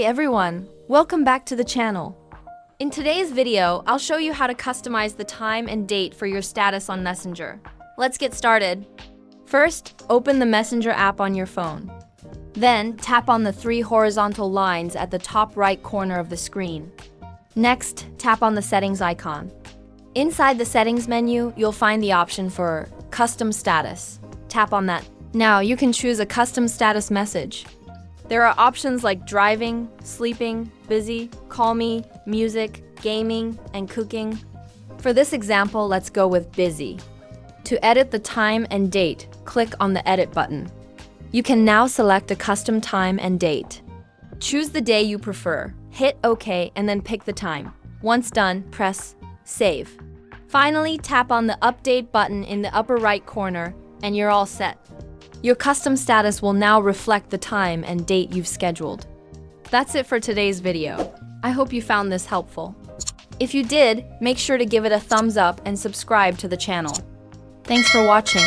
Hey everyone, welcome back to the channel. In today's video, I'll show you how to customize the time and date for your status on Messenger. Let's get started. First, open the Messenger app on your phone. Then, tap on the three horizontal lines at the top right corner of the screen. Next, tap on the settings icon. Inside the settings menu, you'll find the option for Custom Status. Tap on that. Now, you can choose a custom status message. There are options like driving, sleeping, busy, call me, music, gaming, and cooking. For this example, let's go with busy. To edit the time and date, click on the edit button. You can now select a custom time and date. Choose the day you prefer, hit OK, and then pick the time. Once done, press Save. Finally, tap on the Update button in the upper right corner, and you're all set. Your custom status will now reflect the time and date you've scheduled. That's it for today's video. I hope you found this helpful. If you did, make sure to give it a thumbs up and subscribe to the channel. Thanks for watching.